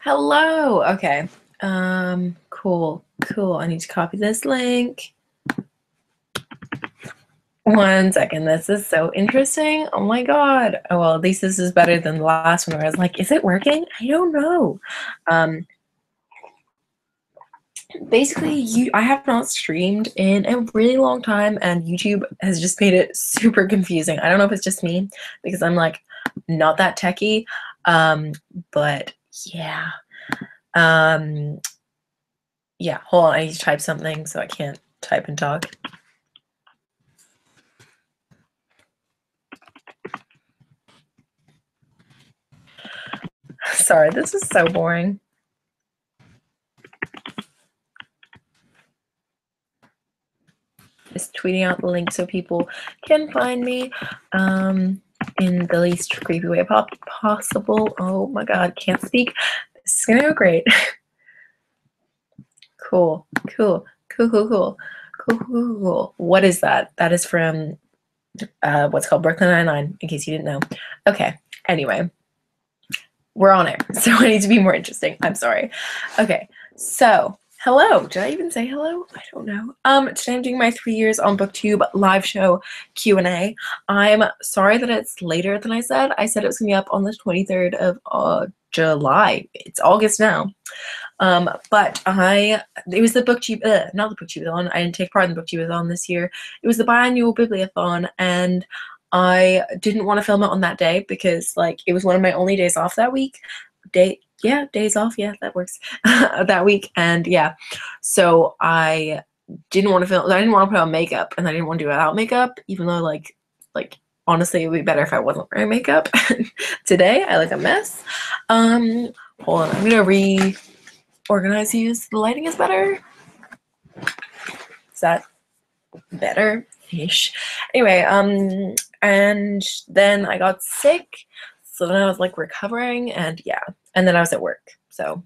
Hello. Okay. Cool. I need to copy this link. 1 second. This is so interesting. Oh my god. Oh well, at least this is better than the last one where I was like, is it working? I don't know. Basically, I have not streamed in a really long time, and YouTube has just made it super confusing. I don't know if it's just me because I'm like not that techie, but yeah. Yeah, hold on, I need to type something so I can't type and talk. Sorry, this is so boring. Just tweeting out the link so people can find me in the least creepy way possible. Oh my god, can't speak. This is gonna go great. Cool. What is that? That is from what's called Brooklyn Nine-Nine, in case you didn't know. Okay, anyway. We're on it, so I need to be more interesting. I'm sorry. Okay, so hello. Did I even say hello? I don't know. Today I'm doing my 3 years on BookTube live show Q&A. I'm sorry that it's later than I said. I said it was gonna be up on the 23rd of July. It's August now. But it was the BookTube, not the BookTube-a-thon. I didn't take part in the BookTube-a-thon this year. It was the biannual Bibliothon, and I didn't want to film it on that day because like it was one of my only days off that week. Days off, yeah, that works. That week, and yeah, so I didn't want to film. I didn't want to put on makeup, and I didn't want to do it without makeup, even though like honestly, it would be better if I wasn't wearing makeup. Today, I look a mess. Hold on, I'm gonna reorganize these. The lighting is better. Is that better-ish? Anyway, and then I got sick, so then I was like recovering, and yeah, and then I was at work. So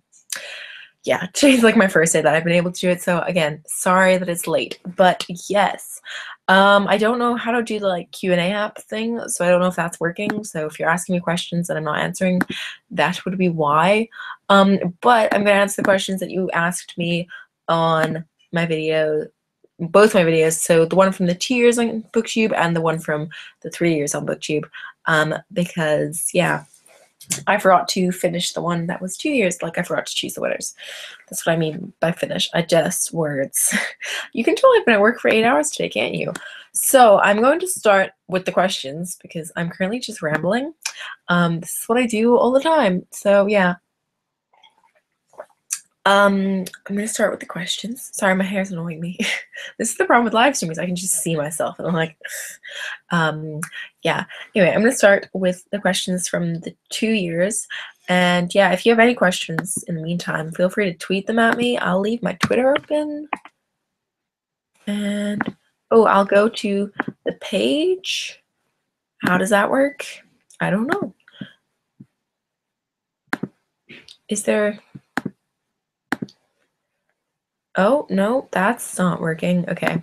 yeah, today's like my first day that I've been able to do it. So again, sorry that it's late, but yes. I don't know how to do the like Q&A app thing, so I don't know if that's working. So if you're asking me questions and I'm not answering, that would be why. But I'm gonna answer the questions that you asked me on my video, both my videos. So the one from the 2 years on BookTube and the one from the 3 years on BookTube. Because yeah, I forgot to finish the one that was 2 years. Like I forgot to choose the winners. That's what I mean by finish. I just words. You can tell I've been at work for 8 hours today, can't you? So I'm going to start with the questions because I'm currently just rambling. This is what I do all the time. So yeah. I'm gonna start with the questions. Sorry, my hair's annoying me. This is the problem with live streams. I can just see myself and I'm like, yeah. Anyway, I'm gonna start with the questions from the 2 years. And yeah, if you have any questions in the meantime, feel free to tweet them at me. I'll leave my Twitter open. And oh, I'll go to the page. How does that work? I don't know. Is there... Oh, no, that's not working. Okay.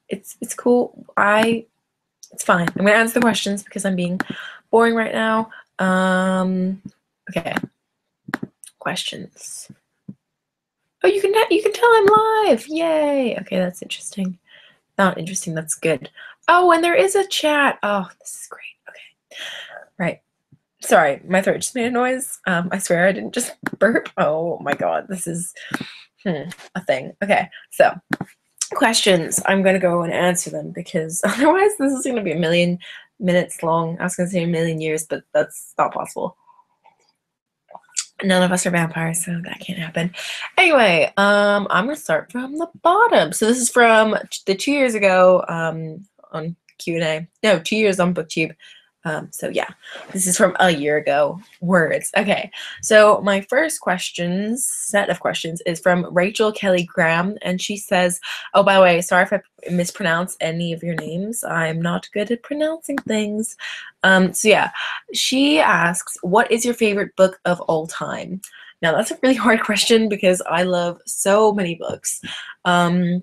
It's cool. It's fine. I'm gonna answer the questions because I'm being boring right now. Okay. Questions. Oh, you can tell I'm live. Yay. Okay, that's interesting. Not interesting, that's good. Oh, and there is a chat. Oh, this is great. Okay. Right. Sorry, my throat just made a noise. I swear I didn't just burp. Oh my god, this is a thing. Okay, so questions. I'm gonna go and answer them because otherwise this is gonna be a million minutes long. I was gonna say a million years, but that's not possible. None of us are vampires, so that can't happen. Anyway, I'm gonna start from the bottom. So this is from the 2 years ago on Q&A. No, 2 years on BookTube. So yeah, this is from a year ago. Words. Okay, so my first set of questions is from Rachel Kelly Graham, and she says, oh, by the way, sorry if I mispronounce any of your names. I'm not good at pronouncing things. So yeah, she asks, what is your favorite book of all time? Now that's a really hard question because I love so many books. But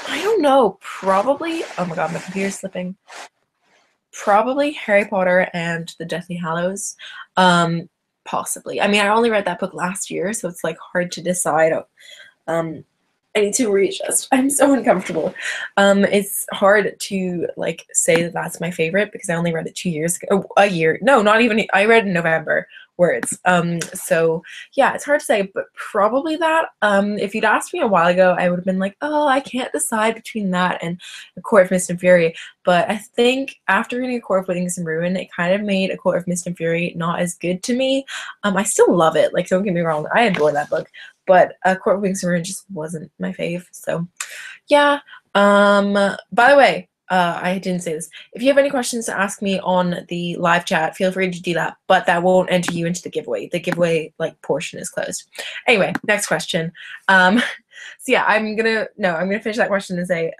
I don't know, probably, oh my god, my computer's slipping. Probably Harry Potter and the Deathly Hallows. Possibly. I mean, I only read that book last year, so it's like hard to decide. Um, I need to readjust. I'm so uncomfortable. It's hard to like say that that's my favorite because I only read it 2 years ago. Oh, a year. No, not even. I read in November words. So yeah, it's hard to say, but probably that. If you'd asked me a while ago, I would have been like, oh, I can't decide between that and A Court of Mist and Fury. But I think after reading A Court of Wings and Ruin, it kind of made A Court of Mist and Fury not as good to me. I still love it. Like, don't get me wrong, I adore that book. But Court of Wings and Ruin just wasn't my fave. So, yeah. By the way, I didn't say this. If you have any questions to ask me on the live chat, feel free to do that. But that won't enter you into the giveaway. The giveaway portion is closed. Anyway, next question. So yeah, I'm gonna finish that question and say,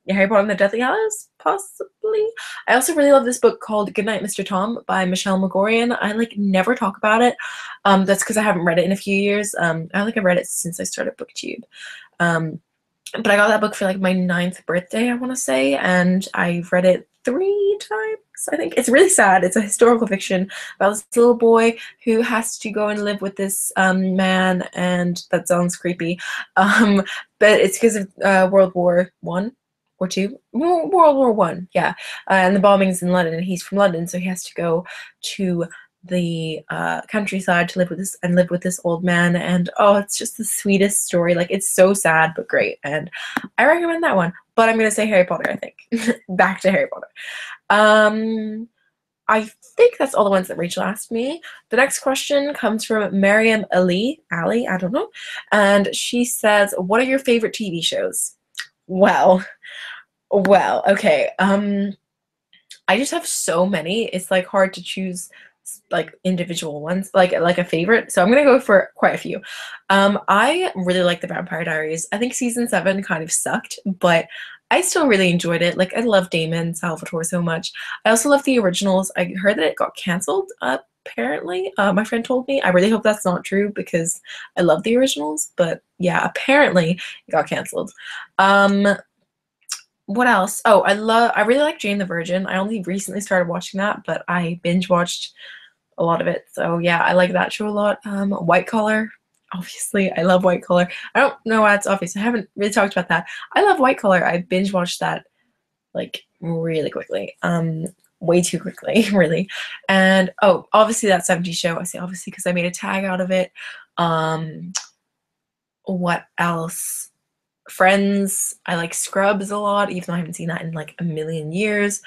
Harry Potter and the Deathly Hallows, possibly. I also really love this book called Goodnight, Mr. Tom by Michelle Magorian. I never talk about it. That's because I haven't read it in a few years. I I've read it since I started BookTube. But I got that book for my 9th birthday, I want to say, and I've read it 3 times. I think it's really sad. It's a historical fiction about this little boy who has to go and live with this man, and that sounds creepy. But it's because of World War I. Or two, World War One, yeah, and the bombings in London. And he's from London, so he has to go to the countryside to live with this old man. And oh, it's just the sweetest story. It's so sad but great, and I recommend that one. But I'm gonna say Harry Potter. I think back to Harry Potter. I think that's all the ones that Rachel asked me. The next question comes from Mariam Ali, I don't know, and she says, "What are your favorite TV shows?" Well, okay. I just have so many. It's hard to choose individual ones, like a favorite. So I'm gonna go for quite a few. I really like The Vampire Diaries. I think season 7 kind of sucked, but I still really enjoyed it. I love Damon Salvatore so much. I also love the originals. I heard that it got canceled, apparently. My friend told me. I really hope that's not true because I love the originals, but yeah, apparently it got canceled. What else? Oh, I really like Jane the Virgin. I only recently started watching that, but I binge watched a lot of it. So yeah, I like that show a lot. White Collar, obviously. I love White Collar. I don't know why it's obvious. I haven't really talked about that. I love White Collar. I binge watched that really quickly. Way too quickly, really. And oh, obviously that 70s show. I say obviously because I made a tag out of it. What else? Friends. I like Scrubs a lot, even though I haven't seen that in a million years.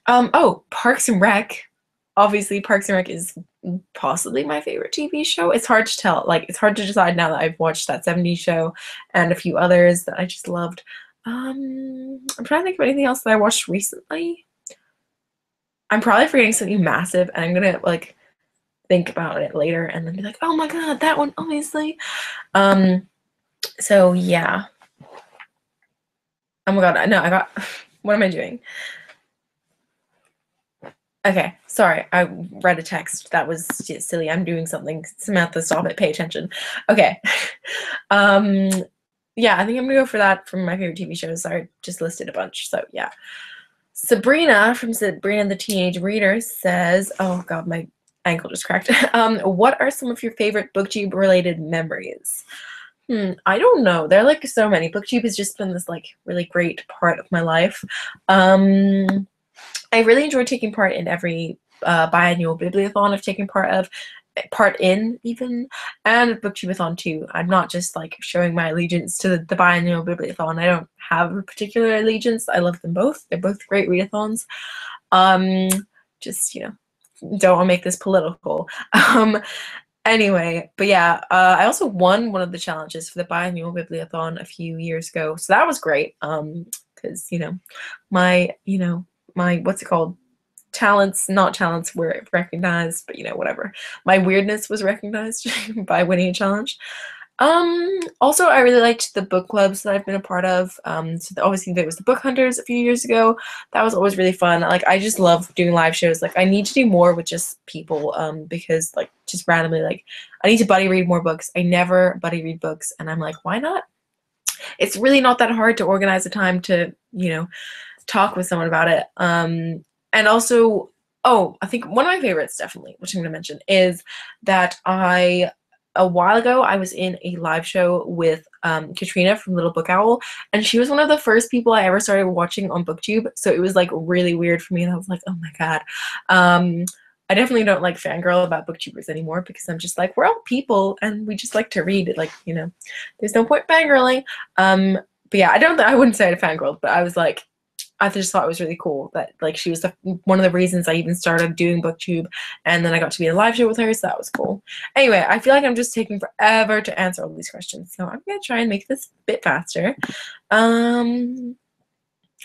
Oh, Parks and Rec. Obviously, Parks and Rec is possibly my favorite TV show. It's hard to tell. It's hard to decide now that I've watched that 70s show and a few others that I just loved. I'm trying to think of anything else that I watched recently. I'm probably forgetting something massive, and I'm gonna think about it later and then be like, oh my god, that one, obviously. So yeah. Oh my god, no, I got, what am I doing? Okay, sorry, I read a text. That was just silly. I'm doing something. Samantha, stop it, pay attention. Okay. Yeah, I think I'm gonna go for that from my favorite TV shows. I just listed a bunch, so yeah. Sabrina from Sabrina the Teenage Reader says, oh god, my ankle just cracked. What are some of your favorite BookTube related memories? I don't know. There are so many. BookTube has just been this really great part of my life. I really enjoyed taking part in every biannual bibliothon I've taken part in even, and BookTubeathon too. I'm not just showing my allegiance to the biannual bibliothon. I don't have a particular allegiance. I love them both. They're both great readathons. Just don't want to make this political. Anyway, but yeah, I also won one of the challenges for the biannual bibliothon a few years ago, so that was great. Because my what's it called? Not talents were recognized, but whatever. My weirdness was recognized by winning a challenge. Also, I really liked the book clubs that I've been a part of. So obviously there was the Book Hunters a few years ago. That was always really fun. I just love doing live shows. I need to do more with just people, because just randomly, I need to buddy read more books. I never buddy read books, and I'm why not? It's really not that hard to organize a time to, talk with someone about it. And also, oh, I think one of my favorites definitely, which I'm going to mention, is that a while ago, I was in a live show with Katrina from Little Book Owl, and she was one of the first people I ever started watching on BookTube, so it was like really weird for me, and I was like, oh my god. I definitely don't like fangirl about booktubers anymore because I'm just like, we're all people and we just like to read it, like, you know, there's no point fangirling. But yeah, I wouldn't say I fangirled, but I was like, I just thought it was really cool that like she was one of the reasons I even started doing BookTube, and then I got to be in a live show with her, so that was cool. Anyway, I feel like I'm just taking forever to answer all these questions, so I'm gonna try and make this a bit faster.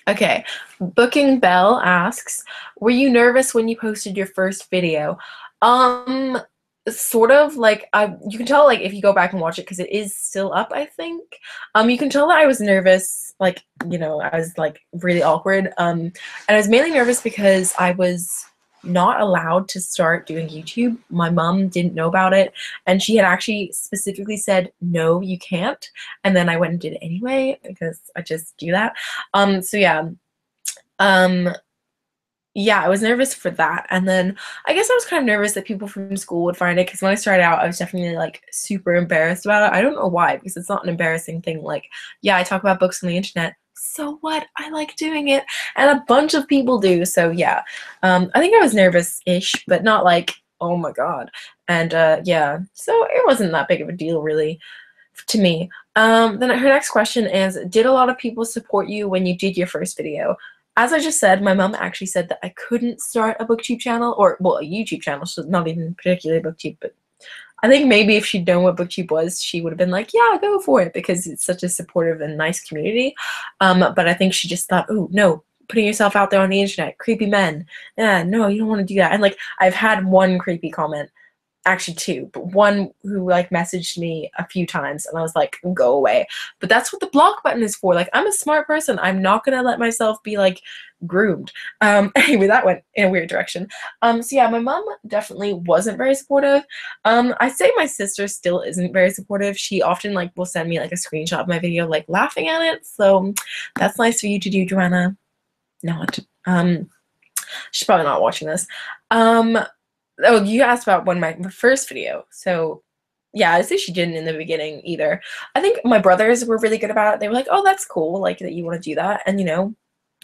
Okay, Booking Bell asks, were you nervous when you posted your first video? Sort of, like, you can tell, like, if you go back and watch it, because it is still up, I think. You can tell that I was nervous, like, you know, I was, like, really awkward. And I was mainly nervous because I was not allowed to start doing YouTube. My mom didn't know about it, and she had actually specifically said, no, you can't. And then I went and did it anyway, because I just do that. So yeah. Yeah, I was nervous for that. And then I guess I was kind of nervous that people from school would find it, because when I started out, I was definitely like super embarrassed about it. I don't know why, because it's not an embarrassing thing. Like, yeah, I talk about books on the internet. So what? I like doing it, and a bunch of people do. So yeah, I think I was nervous-ish, but not like, oh my god. And yeah, so it wasn't that big of a deal really to me. Then her next question is, did a lot of people support you when you did your first video? As I just said, my mom actually said that I couldn't start a BookTube channel, or, well, a YouTube channel, so not even particularly BookTube, but I think maybe if she'd known what BookTube was, she would have been like, yeah, go for it, because it's such a supportive and nice community. But I think she just thought, oh, no, putting yourself out there on the internet, creepy men. Yeah, no, you don't want to do that. And, like, I've had one creepy comment, actually two, but one who like messaged me a few times and I was like, go away. But that's what the block button is for. Like, I'm a smart person. I'm not gonna let myself be like groomed. Anyway, that went in a weird direction. So yeah, my mom definitely wasn't very supportive. I'd say my sister still isn't very supportive. She often like will send me like a screenshot of my video like laughing at it. So that's nice for you to do, Joanna. Not. She's probably not watching this. Oh, you asked about my first video. So yeah, I'd say she didn't in the beginning either. I think my brothers were really good about it. They were like, oh, that's cool, like that you want to do that, and you know,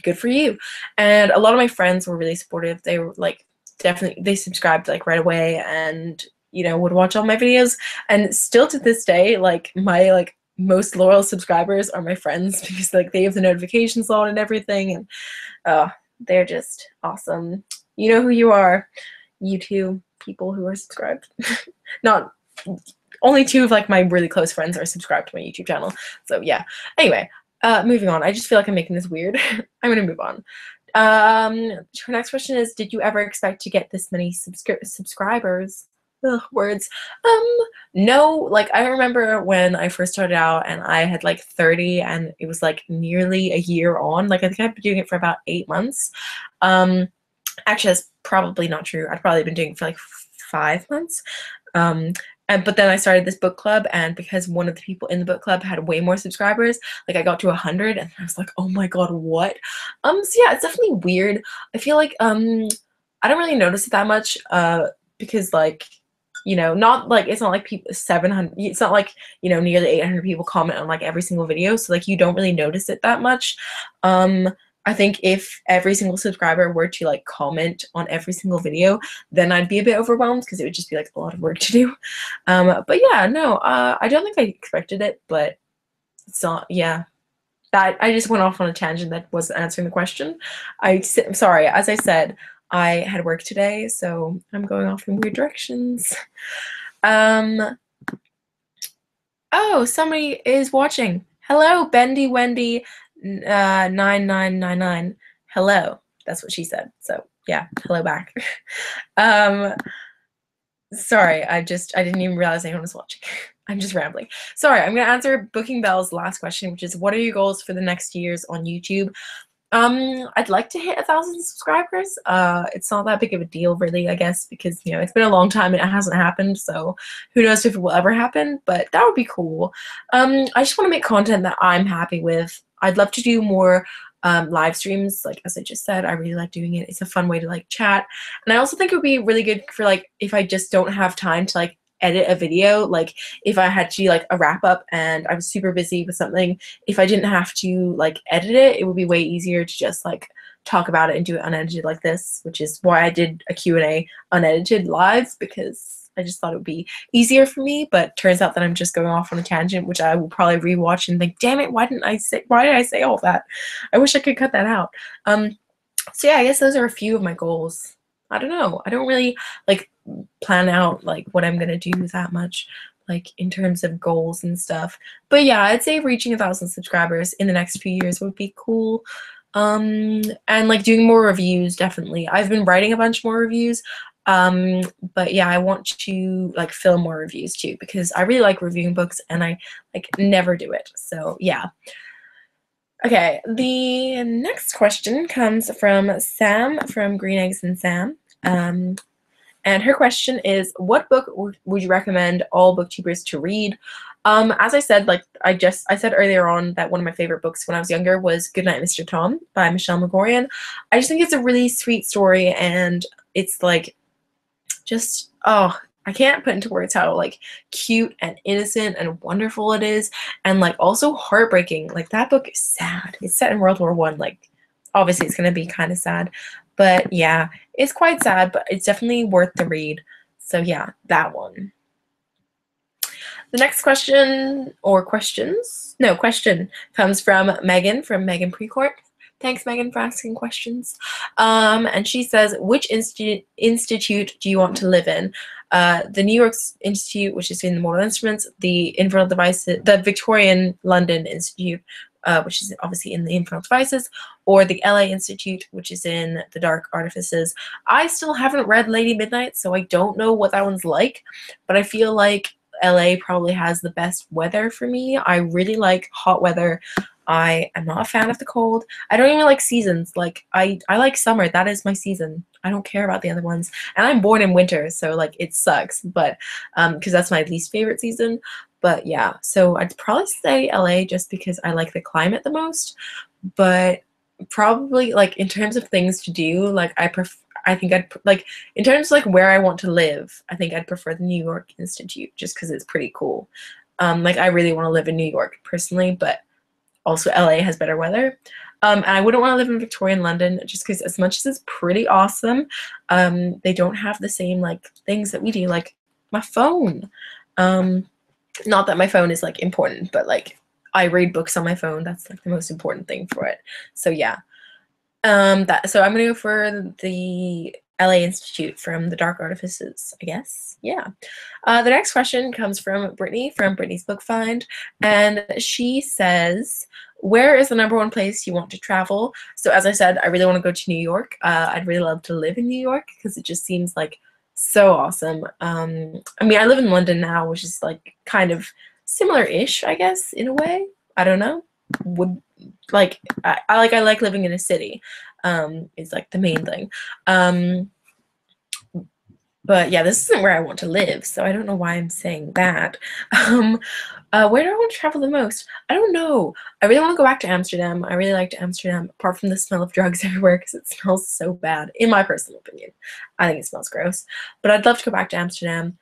good for you. And a lot of my friends were really supportive. They were like, definitely, they subscribed like right away, and you know, would watch all my videos. And still to this day, like my like most loyal subscribers are my friends, because like they have the notifications on and everything, and they're just awesome. You know who you are. You two people who are subscribed. Not only two of like my really close friends are subscribed to my YouTube channel. So yeah. Anyway, moving on. I just feel like I'm making this weird. I'm gonna move on. Her next question is, did you ever expect to get this many subscribers? Ugh, words. No, like I remember when I first started out and I had like 30, and it was like nearly a year on. Like I think I've been doing it for about 8 months. Actually, that's probably not true. I'd probably been doing it for like 5 months. But then I started this book club, and because one of the people in the book club had way more subscribers, like I got to 100, and I was like, oh my god, what? So yeah, it's definitely weird. I feel like I don't really notice it that much, because like, you know, not like, it's not like people 700, it's not like, you know, nearly 800 people comment on like every single video, so like you don't really notice it that much. I think if every single subscriber were to like comment on every single video, then I'd be a bit overwhelmed, because it would just be like a lot of work to do. But yeah, no, I don't think I expected it, but it's not, yeah. That I just went off on a tangent that wasn't answering the question. I'm sorry, as I said, I had work today, so I'm going off in weird directions. Oh, somebody is watching. Hello, Bendy Wendy 9999. Hello. That's what she said. So yeah, hello back. Sorry, I didn't even realize anyone was watching. I'm just rambling. Sorry, I'm gonna answer Booking Bell's last question, which is, what are your goals for the next years on YouTube? I'd like to hit 1,000 subscribers. It's not that big of a deal really, I guess, because, you know, it's been a long time and it hasn't happened, so who knows if it will ever happen, but that would be cool. I just want to make content that I'm happy with. I'd love to do more live streams, like as I just said. I really like doing it. It's a fun way to like chat. And I also think it would be really good for like if I just don't have time to like edit a video, like if I had to like a wrap up and I was super busy with something, if I didn't have to like edit it, it would be way easier to just like talk about it and do it unedited like this, which is why I did a Q&A unedited live, because I just thought it would be easier for me. But turns out that I'm just going off on a tangent, which I will probably rewatch and think, damn it, why did I say all that? I wish I could cut that out. So yeah, I guess those are a few of my goals. I don't know. I don't really like plan out like what I'm gonna do that much, like in terms of goals and stuff. But yeah, I'd say reaching 1,000 subscribers in the next few years would be cool. And like doing more reviews, definitely. I've been writing a bunch more reviews. But yeah, I want to like film more reviews too, because I really like reviewing books and I like never do it. So yeah. Okay, the next question comes from Sam from Green Eggs and Sam. And her question is, what book would you recommend all booktubers to read? As I said, like I said earlier on that one of my favorite books when I was younger was Goodnight, Mr. Tom by Michelle McGorian. I just think it's a really sweet story, and it's like just, oh, I can't put into words how like cute and innocent and wonderful it is, and like also heartbreaking. Like that book is sad. It's set in World War I. Like obviously it's gonna be kind of sad, but yeah, it's quite sad, but it's definitely worth the read. So yeah, that one. The next question, or questions, no, question, comes from Megan Precourt. Thanks, Megan, for asking questions. And she says, which institute do you want to live in? The New York Institute, which is in the Mortal Instruments, the Infernal Devices, the Victorian London Institute, which is obviously in the Infernal Devices, or the LA Institute, which is in the Dark Artifices. I still haven't read Lady Midnight, so I don't know what that one's like, but I feel like LA probably has the best weather for me. I really like hot weather. I am not a fan of the cold. I don't even like seasons. Like I like summer. That is my season. I don't care about the other ones. And I'm born in winter, so like it sucks, but because that's my least favorite season. But yeah, so I'd probably say LA just because I like the climate the most. But probably like in terms of things to do, like I think I'd like in terms of like where I want to live, I think I'd prefer the New York Institute just because it's pretty cool. Like I really want to live in New York personally, but also LA has better weather. And I wouldn't want to live in Victorian London just because as much as it's pretty awesome, they don't have the same like things that we do, like my phone. Not that my phone is like important, but like I read books on my phone. That's like the most important thing for it. So yeah. So I'm gonna go for the LA Institute from the Dark Artifices, I guess. Yeah. The next question comes from Brittany from Brittany's Book Find, and she says, where is the #1 place you want to travel? So as I said, I really want to go to New York. I'd really love to live in New York because it just seems like so awesome. I mean, I live in London now, which is like kind of similar-ish, I guess, in a way. I don't know. Would like I like living in a city. Is like the main thing. But yeah, this isn't where I want to live, so I don't know why I'm saying that. Where do I want to travel the most? I don't know. I really want to go back to Amsterdam. I really liked Amsterdam, apart from the smell of drugs everywhere, because it smells so bad, in my personal opinion. I think it smells gross. But I'd love to go back to Amsterdam.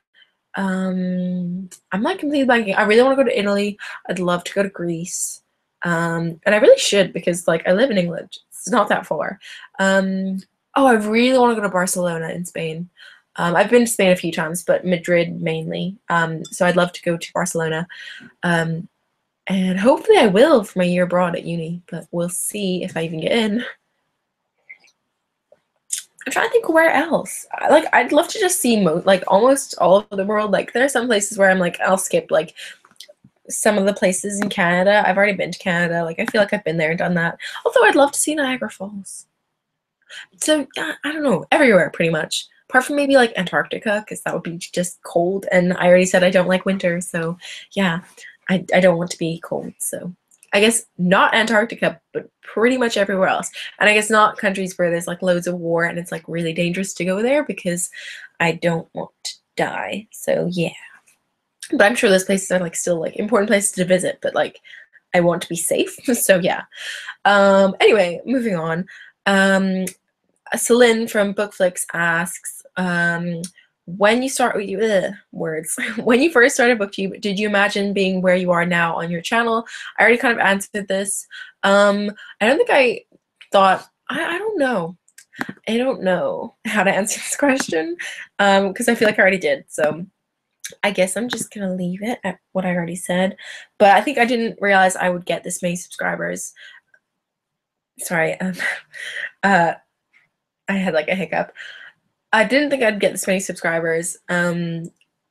I'm like completely blanking. I really want to go to Italy. I'd love to go to Greece. And I really should, because like I live in England. It's not that far. Oh, I really want to go to Barcelona in Spain. I've been to Spain a few times, but Madrid mainly. So I'd love to go to Barcelona. And hopefully I will for my year abroad at uni, but we'll see if I even get in. I'm trying to think where else. Like, I'd love to just see like almost all of the world. Like, there are some places where I'm like, I'll skip like some of the places in Canada. I've already been to Canada. Like, I feel like I've been there and done that. Although I'd love to see Niagara Falls. So, I don't know, everywhere pretty much. Apart from maybe like Antarctica, because that would be just cold. And I already said I don't like winter. So, yeah, I don't want to be cold. So, I guess not Antarctica, but pretty much everywhere else. And I guess not countries where there's like loads of war and it's like really dangerous to go there, because I don't want to die. So, yeah. But I'm sure those places are like still like important places to visit, but like I want to be safe. So yeah. Anyway, moving on. Celine from Bookflix asks, when you start words, when you first started BookTube, did you imagine being where you are now on your channel? I already kind of answered this. I don't think I thought, I don't know. I don't know how to answer this question because I feel like I already did. So I guess I'm just gonna leave it at what I already said. But I think I didn't realize I would get this many subscribers. Sorry, I had like a hiccup. I didn't think I'd get this many subscribers.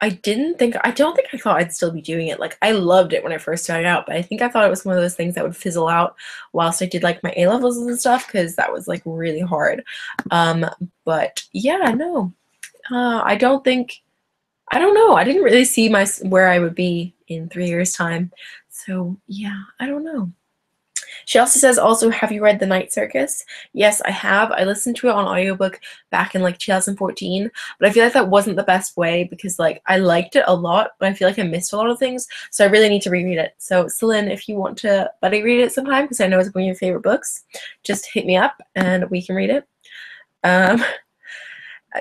I don't think I thought I'd still be doing it. Like, I loved it when I first started out, but I think I thought it was one of those things that would fizzle out whilst I did like my A-levels and stuff, because that was like really hard. But yeah, no, I don't know. I didn't really see where I would be in 3 years' time. So yeah, I don't know. She also says, also, have you read The Night Circus? Yes, I have. I listened to it on audiobook back in like 2014, but I feel like that wasn't the best way because like I liked it a lot, but I feel like I missed a lot of things, so I really need to reread it. So Celine, if you want to buddy read it sometime, because I know it's one of your favorite books, just hit me up and we can read it.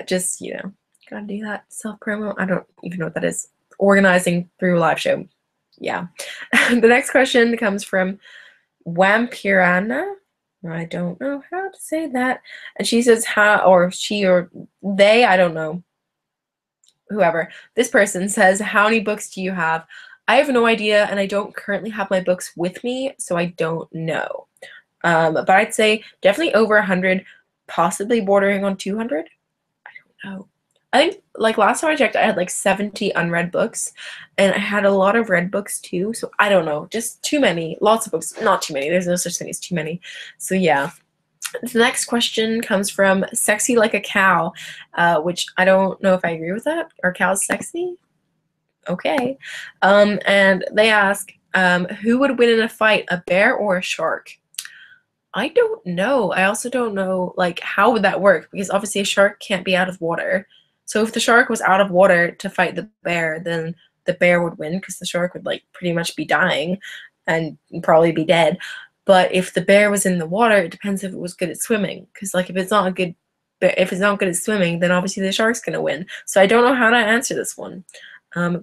Just, you know, gotta do that self-promo. I don't even know what that is. Organizing through a live show. Yeah. The next question comes from Wampirana. I don't know how to say that. And she says, how, or she or they, I don't know. Whoever. This person says, how many books do you have? I have no idea, and I don't currently have my books with me, so I don't know. But I'd say definitely over 100, possibly bordering on 200. I don't know. I think, like, last time I checked, I had like 70 unread books, and I had a lot of read books too, so I don't know, just too many. Lots of books, not too many. There's no such thing as too many. So yeah. The next question comes from Sexy Like a Cow, which I don't know if I agree with that. Are cows sexy? Okay. And they ask, who would win in a fight, a bear or a shark? I don't know. I also don't know, like, how would that work? Because obviously a shark can't be out of water. So if the shark was out of water to fight the bear, then the bear would win because the shark would, like, pretty much be dying and probably be dead. But if the bear was in the water, it depends if it was good at swimming. Because, like, if it's not good at swimming, then obviously the shark's going to win. So I don't know how to answer this one.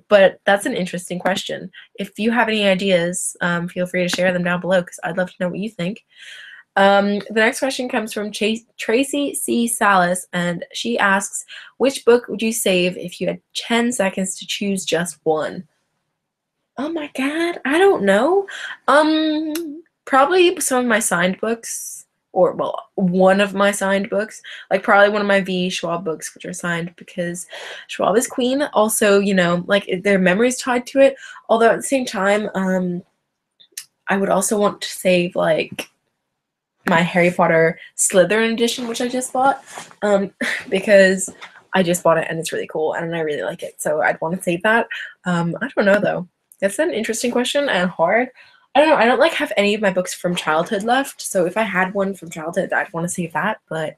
But that's an interesting question. If you have any ideas, feel free to share them down below because I'd love to know what you think. The next question comes from Tracy C. Salas, and she asks, which book would you save if you had 10 seconds to choose just one? Oh my god, I don't know. Probably some of my signed books, or, well, one of my signed books. Like, probably one of my V. Schwab books, which are signed because Schwab is queen. Also, you know, like, there are memories tied to it. Although at the same time, I would also want to save, like, my Harry Potter Slytherin edition, which I just bought, because I just bought it and it's really cool and I really like it, so I'd want to save that. I don't know though. That's an interesting question and hard. I don't know. I don't like have any of my books from childhood left, so if I had one from childhood, I'd want to save that, but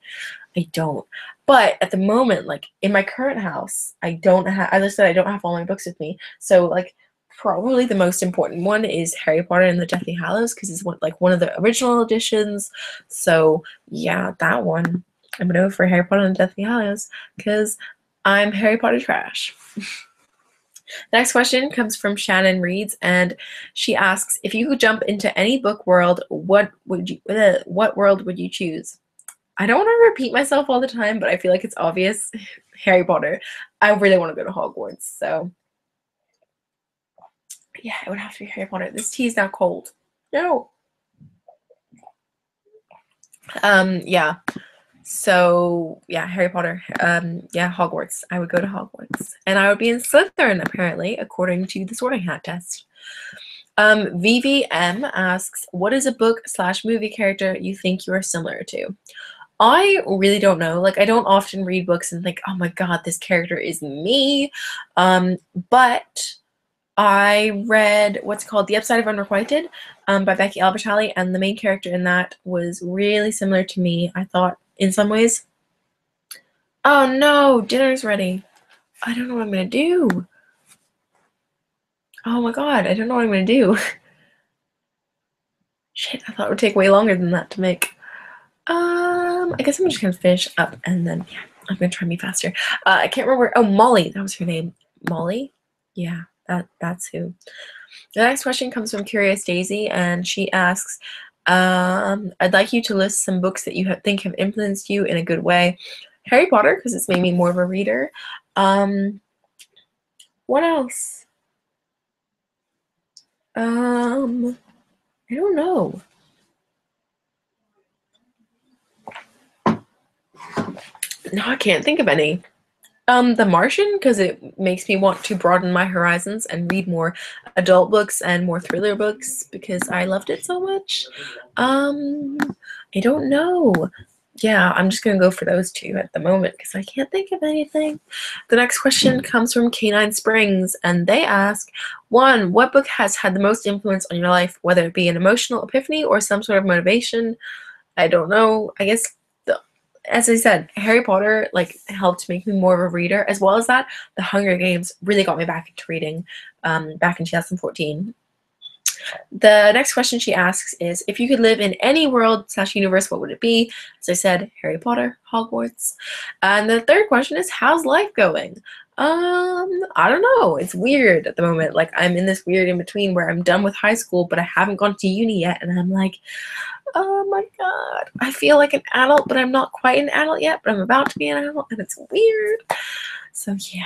I don't. But at the moment, like, in my current house, I don't have, as I said, I don't have all my books with me, so, like, probably the most important one is Harry Potter and the Deathly Hallows because it's one of the original editions. So yeah, that one. I'm gonna go for Harry Potter and the Deathly Hallows because I'm Harry Potter trash. The next question comes from Shannon Reeds, and she asks, if you could jump into any book world, what world would you choose? I don't want to repeat myself all the time, but I feel like it's obvious. Harry Potter. I really want to go to Hogwarts, so yeah, it would have to be Harry Potter. This tea is now cold. No. Yeah. So yeah, Harry Potter. Yeah, Hogwarts. I would go to Hogwarts, and I would be in Slytherin apparently, according to the Sorting Hat test. VVM asks, what is a book/movie character you think you are similar to? I really don't know. Like, I don't often read books and think, oh my god, this character is me. But I read what's called The Upside of Unrequited by Becky Albertalli, and the main character in that was really similar to me, I thought, in some ways. Oh no, dinner's ready. I don't know what I'm gonna do. Oh my god, I don't know what I'm gonna do. Shit, I thought it would take way longer than that to make. I guess I'm just gonna finish up and then yeah, I'm gonna try and be faster. I can't remember. Oh, Molly, that was her name. Molly? Yeah, that's who. The next question comes from Curious Daisy, and she asks, I'd like you to list some books that you think have influenced you in a good way. Harry Potter, because it's made me more of a reader. What else? I don't know. No, I can't think of any. The Martian, because it makes me want to broaden my horizons and read more adult books and more thriller books because I loved it so much. I don't know. Yeah, I'm just gonna go for those two at the moment because I can't think of anything. The next question comes from Canine Springs, and they ask, one, what book has had the most influence on your life, whether it be an emotional epiphany or some sort of motivation? I don't know. I guess as I said, Harry Potter like helped make me more of a reader, as well as that The Hunger Games really got me back into reading back in 2014. The next question she asks is, if you could live in any world/universe, what would it be? As I said, Harry Potter, Hogwarts. And the third question is, how's life going? I don't know. It's weird at the moment. Like I'm in this weird in between where I'm done with high school, but I haven't gone to uni yet, and I'm like, oh my god, I feel like an adult, but I'm not quite an adult yet, but I'm about to be an adult, and it's weird. So yeah,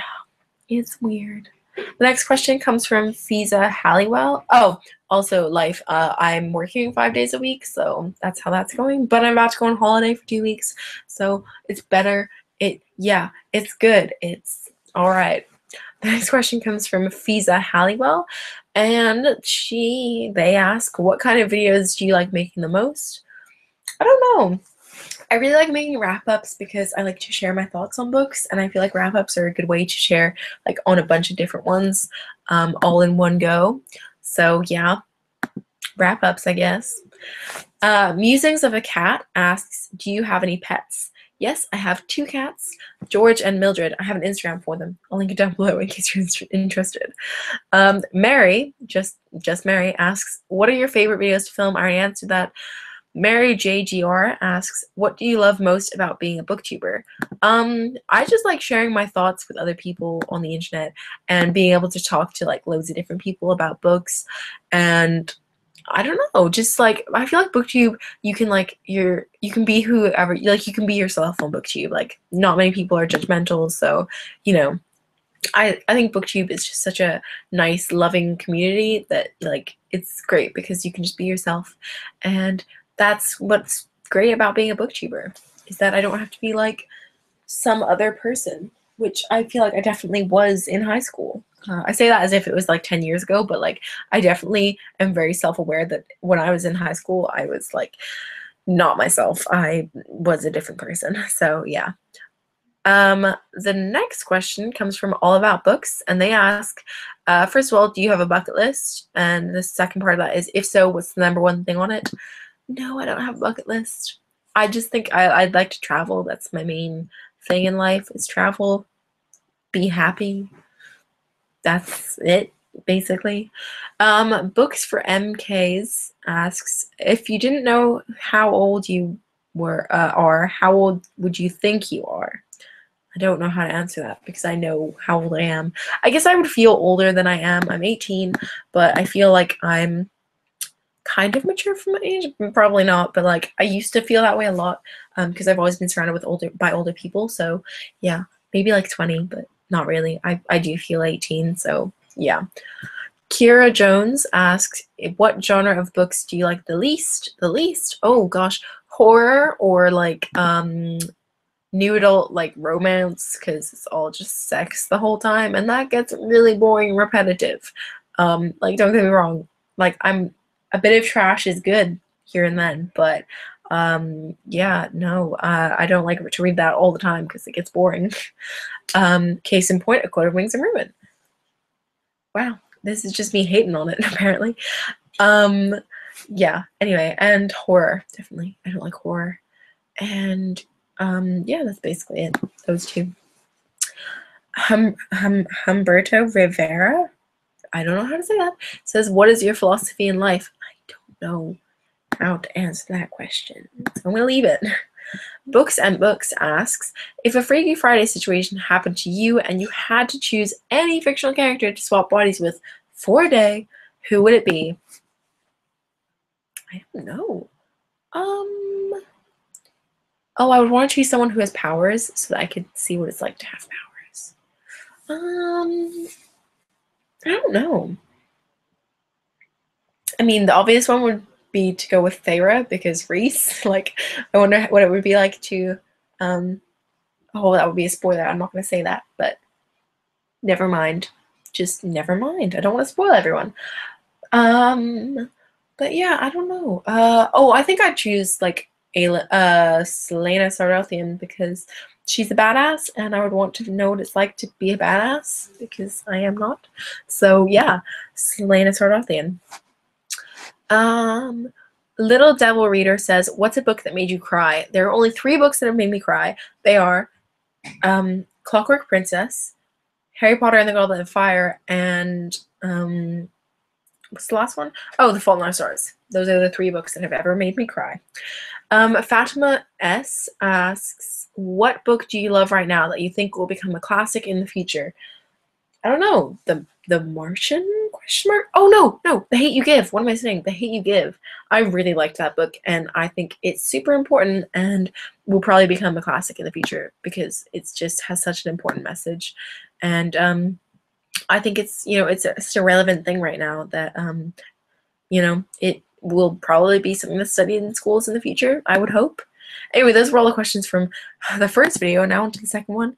it's weird. The next question comes from Fiza Halliwell. Oh, also life. I'm working 5 days a week, so that's how that's going. But I'm about to go on holiday for 2 weeks, so it's better. Yeah, it's good. It's all right. The next question comes from Fiza Halliwell, and they ask, what kind of videos do you like making the most? I don't know. I really like making wrap-ups because I like to share my thoughts on books, and I feel like wrap-ups are a good way to share like on a bunch of different ones all in one go. So yeah, wrap-ups, I guess. Musings of a Cat asks, do you have any pets? Yes, I have 2 cats, George and Mildred. I have an Instagram for them. I'll link it down below in case you're interested. Mary, just Mary, asks, what are your favorite videos to film? I already answered that. Mary JGR asks, what do you love most about being a booktuber? I just like sharing my thoughts with other people on the internet and being able to talk to like loads of different people about books. And I don't know, just like I feel like booktube, you can like you can be whoever, like you can be yourself on booktube. Like not many people are judgmental, so you know, I think booktube is just such a nice loving community that like it's great because you can just be yourself, and that's what's great about being a booktuber, is that I don't have to be like some other person, which I feel like I definitely was in high school. I say that as if it was like 10 years ago, but like I definitely am very self-aware that when I was in high school, I was like not myself. I was a different person. So yeah. The next question comes from All About Books, and they ask, first of all, do you have a bucket list? And the second part of that is, if so, what's the #1 thing on it? No, I don't have a bucket list. I just think I'd like to travel. That's my main thing in life, is travel, be happy. That's it, basically. Books for MKs asks, if you didn't know how old you are, how old would you think you are? I don't know how to answer that because I know how old I am. I guess I would feel older than I am. I'm 18, but I feel like I'm kind of mature for my age. Probably not, but like I used to feel that way a lot because I've always been surrounded with older people. So yeah, maybe like 20, but not really. I do feel 18, so yeah. Kira Jones asks, what genre of books do you like the least? The least? Oh gosh, horror or like new adult like romance, because it's all just sex the whole time, and that gets really boring and repetitive. Like don't get me wrong, like a bit of trash is good here and then, but yeah, no, I don't like to read that all the time because it gets boring. Case in point, A Court of Wings and Ruin. Wow, this is just me hating on it apparently. Yeah, anyway, and horror, definitely. I don't like horror. And yeah, that's basically it. Those two. Humberto Rivera, I don't know how to say that, says, what is your philosophy in life? I don't know. how to answer that question, so I'm gonna leave it. Books and Books asks, if a Freaky Friday situation happened to you and you had to choose any fictional character to swap bodies with for a day, who would it be? I don't know. Oh, I would want to choose someone who has powers so that I could see what it's like to have powers. I don't know. I mean, the obvious one would be to go with Feyre because Reese. Like, I wonder what it would be like to, oh, that would be a spoiler. I'm not going to say that, but never mind. Just never mind. I don't want to spoil everyone. But yeah, I don't know. Oh, I think I'd choose like Selena Sarothian because she's a badass, and I would want to know what it's like to be a badass because I am not. So yeah, Selena Sarothian. Little Devil Reader says, what's a book that made you cry? There are only 3 books that have made me cry. They are Clockwork Princess, Harry Potter and the Goblet of Fire, and what's the last one? Oh, The Fault in Our Stars. Those are the 3 books that have ever made me cry. Fatima S asks, what book do you love right now that you think will become a classic in the future? I don't know. The Martian ? Oh no, The Hate You Give. What am I saying? The Hate You Give. I really liked that book, and I think it's super important and will probably become a classic in the future because it just has such an important message. And I think it's, you know, it's a relevant thing right now that you know, it will probably be something that's studied in schools in the future, I would hope. Anyway, those were all the questions from the first video. Now on to the second one.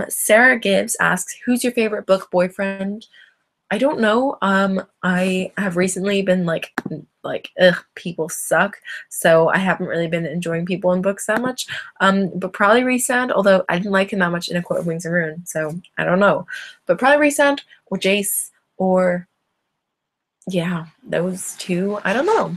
Sarah Gibbs asks, who's your favorite book boyfriend? I don't know. I have recently been like, ugh, people suck. So I haven't really been enjoying people in books that much. But probably Rhysand, although I didn't like him that much in A Court of Wings and Ruin. So I don't know. But probably Rhysand or Jace or, yeah, those 2. I don't know.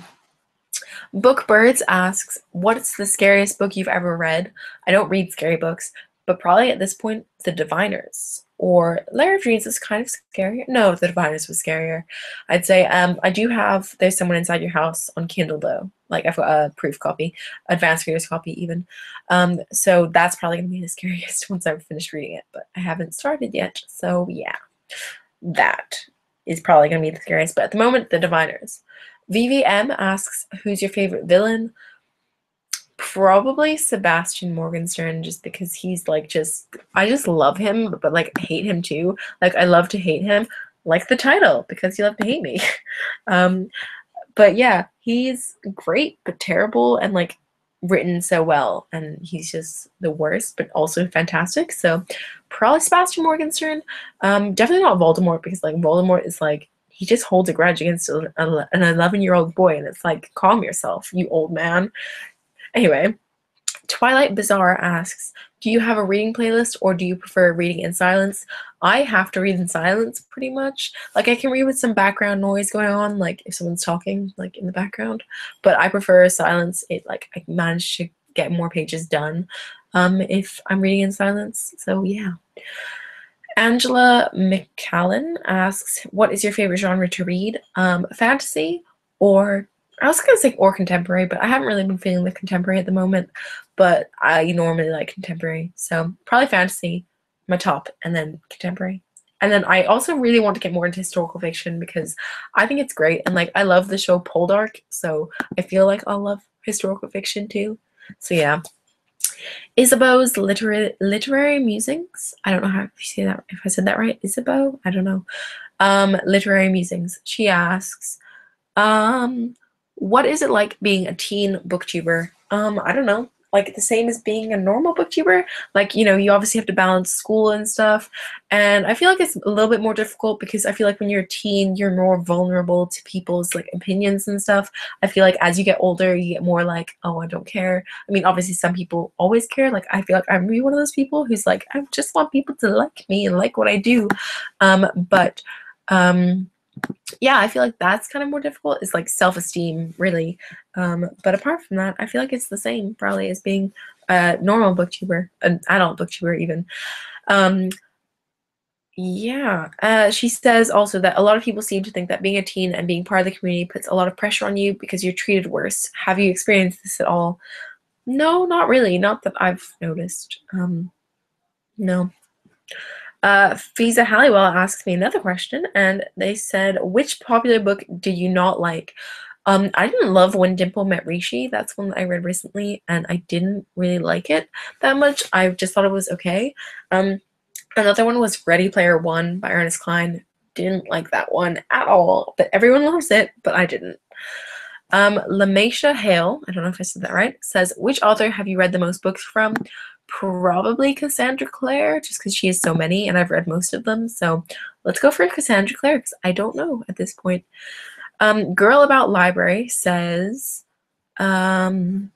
Bookbirds asks, what's the scariest book you've ever read? I don't read scary books, but probably at this point, The Diviners. Or Lair of Dreams is kind of scary. No, The Diviners was scarier. I'd say I do have There's Someone Inside Your House on Kindle though. Like I've got a proof copy, advanced reader's copy even. So that's probably gonna be the scariest once I've finished reading it, but I haven't started yet. So yeah, that is probably gonna be the scariest. But at the moment, The Diviners. VVM asks, who's your favorite villain? Probably Sebastian Morgenstern, just because he's like I just love him, but like hate him too. Like I love to hate him, like the title, because you love to hate me. But yeah, he's great but terrible and like written so well, and he's just the worst but also fantastic. So probably Sebastian Morgenstern. Definitely not Voldemort, because like Voldemort is like, he just holds a grudge against an 11-year-old boy, and it's like, calm yourself, you old man. Anyway, Twilight Bizarre asks, do you have a reading playlist or do you prefer reading in silence? I have to read in silence pretty much. Like I can read with some background noise going on, like if someone's talking like in the background, but I prefer silence. It like I manage to get more pages done if I'm reading in silence. So yeah. Angela McCallan asks, what is your favorite genre to read? Fantasy or I was going to say or contemporary, but I haven't really been feeling the contemporary at the moment, but I normally like contemporary. So probably fantasy, my top, and then contemporary. And then I also really want to get more into historical fiction because I think it's great. And like, I love the show Poldark, so I feel like I'll love historical fiction too. So yeah. Isabeau's literary musings. I don't know how you say that, if I said that right. Isabeau? I don't know. Literary musings. She asks, what is it like being a teen booktuber? I don't know. Like the same as being a normal booktuber. Like, you know, you obviously have to balance school and stuff. And I feel like it's a little bit more difficult because I feel like when you're a teen, you're more vulnerable to people's like opinions and stuff. I feel like as you get older, you get more like, oh, I don't care. I mean, obviously some people always care. Like I feel like I'm really one of those people who's like, I just want people to like me and like what I do. Yeah, I feel like that's kind of more difficult, is like self-esteem, really. But apart from that, I feel like it's the same probably as being a normal booktuber, an adult booktuber even. Yeah, she says also that a lot of people seem to think that being a teen and being part of the community puts a lot of pressure on you because you're treated worse. Have you experienced this at all? No, not really. Not that I've noticed. No. Fiza Halliwell asked me another question, and they said, which popular book did you not like? I didn't love When Dimple Met Rishi. That's one that I read recently, and I didn't really like it that much. I just thought it was okay. Another one was Ready Player One by Ernest Cline. Didn't like that one at all, but everyone loves it, but I didn't. Lamaisha Hale, I don't know if I said that right, says, which author have you read the most books from? Probably Cassandra Clare, just because she has so many, and I've read most of them. So let's go for Cassandra Clare, because I don't know at this point. Girl About Library says, in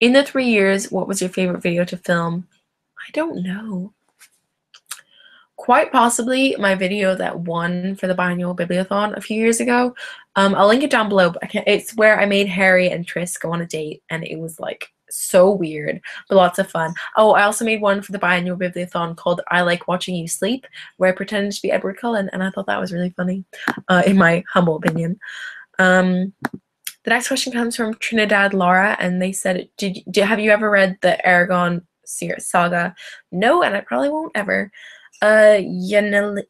the 3 years, what was your favorite video to film? I don't know. Quite possibly my video that won for the biannual bibliothon a few years ago. I'll link it down below, but it's where I made Harry and Tris go on a date, and it was like so weird, but lots of fun. Oh, I also made one for the biannual bibliothon called I Like Watching You Sleep, where I pretended to be Edward Cullen, and I thought that was really funny, in my humble opinion. The next question comes from Trinidad Laura, and they said, have you ever read the Aragon saga? No, and I probably won't ever. Yanelis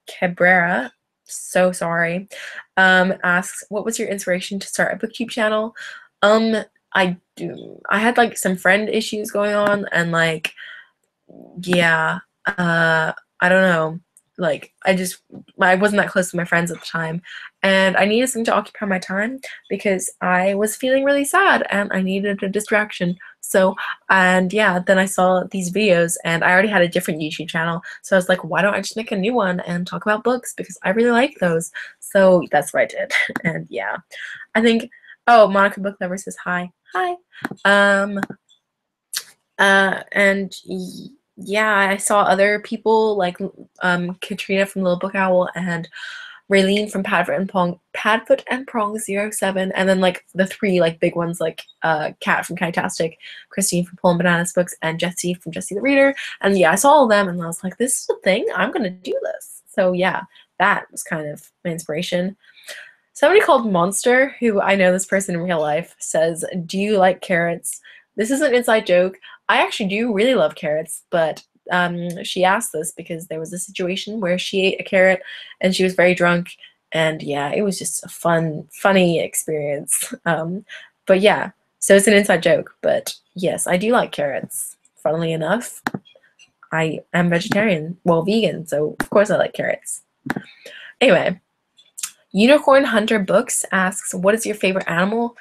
Cabrera, so sorry, asks, what was your inspiration to start a BookTube channel? I had like some friend issues going on, and like, yeah, I don't know, like I wasn't that close to my friends at the time, and I needed something to occupy my time because I was feeling really sad and I needed a distraction. So, and yeah, then I saw these videos, and I already had a different YouTube channel, so I was like, why don't I just make a new one and talk about books, because I really like those. So that's what I did. And yeah, I think, oh, Monica Book Lover says hi. And yeah, I saw other people like Katrina from Little Book Owl and Raylene from Padfoot and Prong 07, and then like the three like big ones like Kat from Kitastic, Christine from Pull and Bananas Books, and Jessie from Jessie the Reader. And yeah, I saw all of them, and I was like, this is a thing, I'm gonna do this. So yeah, that was kind of my inspiration. Somebody called Monster, who I know this person in real life, says, do you like carrots? This is an inside joke. I actually do really love carrots, but she asked this because there was a situation where she ate a carrot and she was very drunk, and yeah, it was just a funny experience. But yeah, so it's an inside joke, but yes, I do like carrots. Funnily enough, I am vegetarian, well, vegan, so of course I like carrots. Anyway, Unicorn Hunter Books asks, what is your favorite animal?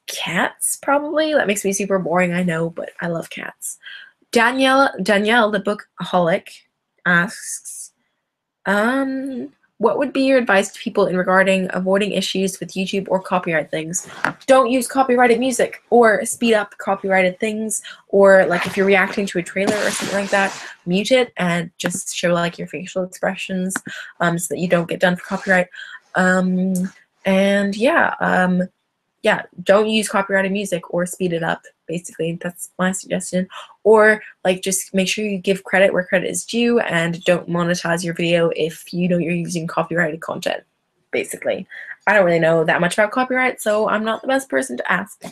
Cats, probably. That makes me super boring, I know, but I love cats. Danielle, the bookaholic, asks, what would be your advice to people in regarding avoiding issues with YouTube or copyright things? Don't use copyrighted music or speed up copyrighted things, or like if you're reacting to a trailer or something like that, mute it and just show like your facial expressions so that you don't get done for copyright. And yeah, don't use copyrighted music or speed it up. Basically, that's my suggestion. Or like just make sure you give credit where credit is due, and don't monetize your video if you know you're using copyrighted content. Basically, I don't really know that much about copyright, so I'm not the best person to ask.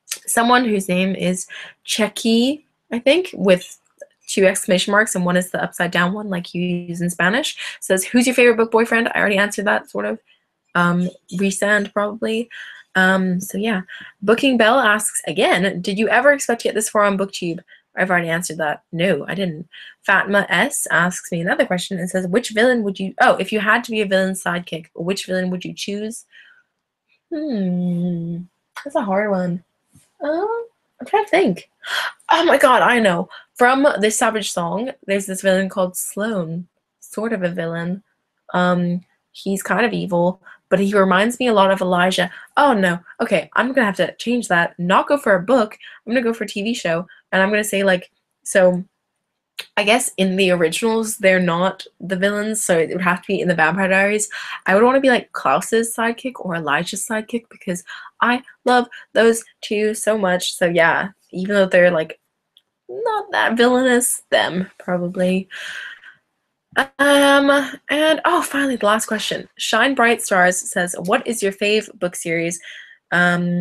Someone whose name is Checky, I think, with 2 exclamation marks, and one is the upside down one like you use in Spanish, says, who's your favorite book boyfriend? I already answered that, sort of. Resand, probably. So yeah, Booking Bell asks again, did you ever expect to get this far on BookTube? I've already answered that. No, I didn't. Fatma S asks me another question and says, which villain would you, if you had to be a villain's sidekick, which villain would you choose? That's a hard one. I'm trying to think. Oh my god, I know. From the Savage song, there's this villain called Sloane. Sort of a villain. He's kind of evil, but he reminds me a lot of Elijah. Oh no, okay, I'm gonna have to change that. Not go for a book, I'm gonna go for a TV show, and I'm gonna say like, so I guess in the originals, they're not the villains, so it would have to be in the Vampire Diaries. I would want to be like Klaus's sidekick or Elijah's sidekick because I love those two so much. So yeah, even though they're like not that villainous. Them, probably. And oh, finally, the last question. Shine Bright Stars says, what is your fave book series? Um,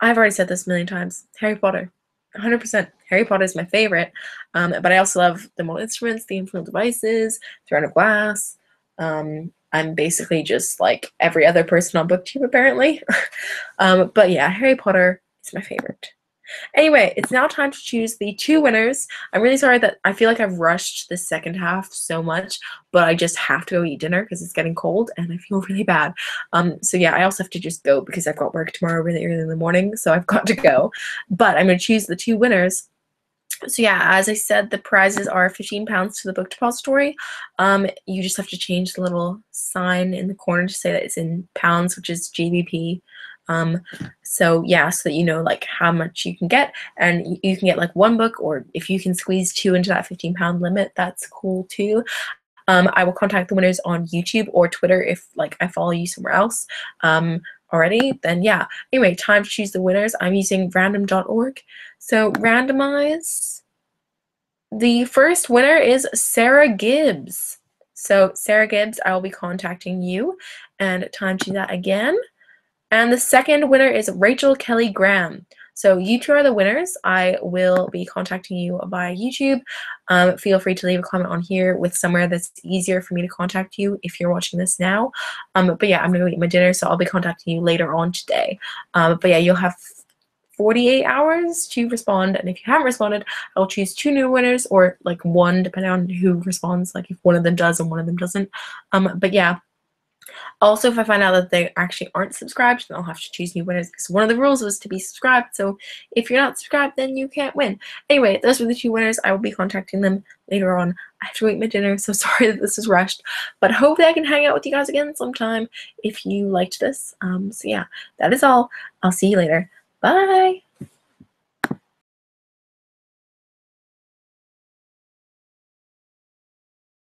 I've already said this a million times. Harry Potter. 100%. Harry Potter is my favorite. But I also love The Mortal Instruments, The Infernal Devices, Throne of Glass. I'm basically just like every other person on BookTube, apparently. But yeah, Harry Potter is my favorite. Anyway, it's now time to choose the 2 winners. I'm really sorry that I feel like I've rushed the second half so much, but I just have to go eat dinner because it's getting cold and I feel really bad. So yeah, I also have to just go because I've got work tomorrow really early in the morning, so I've got to go. But I'm going to choose the 2 winners. So yeah, as I said, the prizes are £15 to the book depository. You just have to change the little sign in the corner to say that it's in pounds, which is GBP. So yeah, so that you know like how much you can get, and you can get like 1 book, or if you can squeeze 2 into that £15 limit, that's cool too. I will contact the winners on YouTube or Twitter if like I follow you somewhere else already. Then yeah. Anyway, time to choose the winners. I'm using random.org. So randomize. The first winner is Sarah Gibbs. So Sarah Gibbs, I will be contacting you, and time to do that again. And the second winner is Rachel Kelly Graham. So you 2 are the winners. I will be contacting you via YouTube. Feel free to leave a comment on here with somewhere that's easier for me to contact you if you're watching this now. But yeah, I'm going to go eat my dinner, so I'll be contacting you later on today. But yeah, you'll have 48 hours to respond, and if you haven't responded, I'll choose 2 new winners, or like 1 depending on who responds, like if one of them does and one of them doesn't. But yeah. Also, if I find out that they actually aren't subscribed, then I'll have to choose new winners, because one of the rules was to be subscribed. So if you're not subscribed, then you can't win. Anyway, those were the 2 winners. I will be contacting them later on. I have to eat my dinner, so sorry that this is rushed. But hopefully I can hang out with you guys again sometime if you liked this. So yeah, that is all. I'll see you later. Bye!